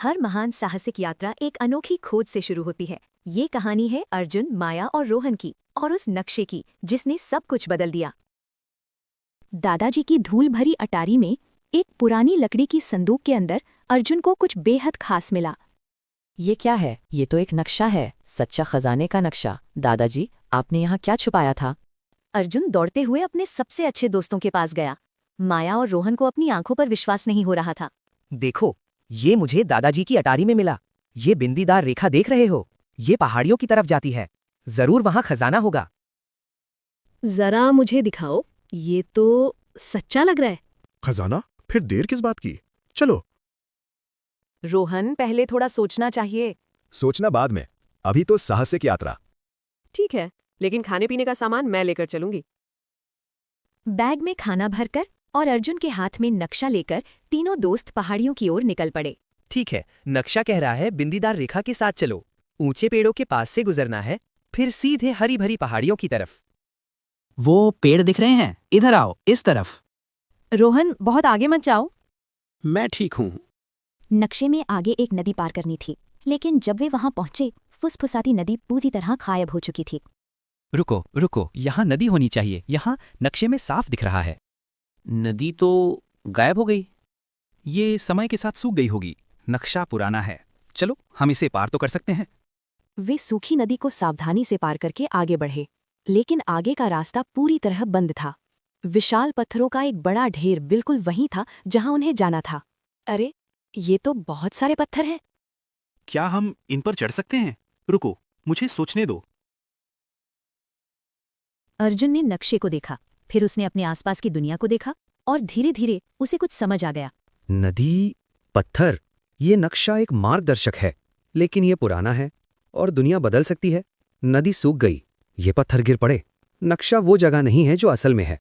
हर महान साहसिक यात्रा एक अनोखी खोज से शुरू होती है। ये कहानी है अर्जुन, माया और रोहन की, और उस नक्शे की जिसने सब कुछ बदल दिया। दादाजी की धूल भरी अटारी में एक पुरानी लकड़ी की संदूक के अंदर अर्जुन को कुछ बेहद खास मिला। ये क्या है? ये तो एक नक्शा है, सच्चा खजाने का नक्शा। दादाजी, आपने यहाँ क्या छुपाया था? अर्जुन दौड़ते हुए अपने सबसे अच्छे दोस्तों के पास गया। माया और रोहन को अपनी आंखों पर विश्वास नहीं हो रहा था। देखो, ये मुझे दादाजी की अटारी में मिला। ये बिंदीदार रेखा देख रहे हो? ये पहाड़ियों की तरफ जाती है। जरूर वहां खजाना होगा। जरा मुझे दिखाओ, ये तो सच्चा लग रहा है। खजाना? फिर देर किस बात की? चलो। रोहन, पहले थोड़ा सोचना चाहिए। सोचना बाद में, अभी तो साहसिक यात्रा। ठीक है, लेकिन खाने पीने का सामान मैं लेकर चलूंगी। बैग में खाना भरकर और अर्जुन के हाथ में नक्शा लेकर तीनों दोस्त पहाड़ियों की ओर निकल पड़े। ठीक है, नक्शा कह रहा है बिंदीदार रेखा के साथ चलो। ऊंचे पेड़ों के पास से गुजरना है, फिर सीधे हरी भरी पहाड़ियों की तरफ। वो पेड़ दिख रहे हैं, इधर आओ, इस तरफ। रोहन, बहुत आगे मत जाओ। मैं ठीक हूँ। नक्शे में आगे एक नदी पार करनी थी, लेकिन जब वे वहां पहुंचे, फुसफुसाती नदी पूरी तरह गायब हो चुकी थी। रुको रुको, यहाँ नदी होनी चाहिए। यहाँ नक्शे में साफ दिख रहा है। नदी तो गायब हो गई। ये समय के साथ सूख गई होगी। नक्शा पुराना है। चलो, हम इसे पार तो कर सकते हैं। वे सूखी नदी को सावधानी से पार करके आगे बढ़े, लेकिन आगे का रास्ता पूरी तरह बंद था। विशाल पत्थरों का एक बड़ा ढेर बिल्कुल वहीं था जहां उन्हें जाना था। अरे, ये तो बहुत सारे पत्थर हैं। क्या हम इन पर चढ़ सकते हैं? रुको, मुझे सोचने दो। अर्जुन ने नक्शे को देखा, फिर उसने अपने आसपास की दुनिया को देखा, और धीरे धीरे उसे कुछ समझ आ गया। नदी, पत्थर, ये नक्शा एक मार्गदर्शक है, लेकिन ये पुराना है और दुनिया बदल सकती है। नदी सूख गई, ये पत्थर गिर पड़े। नक्शा वो जगह नहीं है जो असल में है।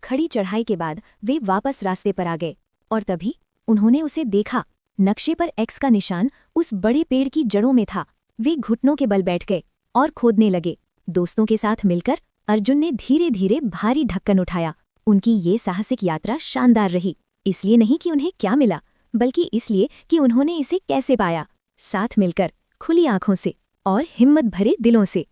खड़ी चढ़ाई के बाद वे वापस रास्ते पर आ गए, और तभी उन्होंने उसे देखा। नक्शे पर एक्स का निशान उस बड़े पेड़ की जड़ों में था। वे घुटनों के बल बैठ गए और खोदने लगे। दोस्तों के साथ मिलकर अर्जुन ने धीरे धीरे भारी ढक्कन उठाया। उनकी ये साहसिक यात्रा शानदार रही, इसलिए नहीं कि उन्हें क्या मिला, बल्कि इसलिए कि उन्होंने इसे कैसे पाया, साथ मिलकर, खुली आंखों से और हिम्मत भरे दिलों से।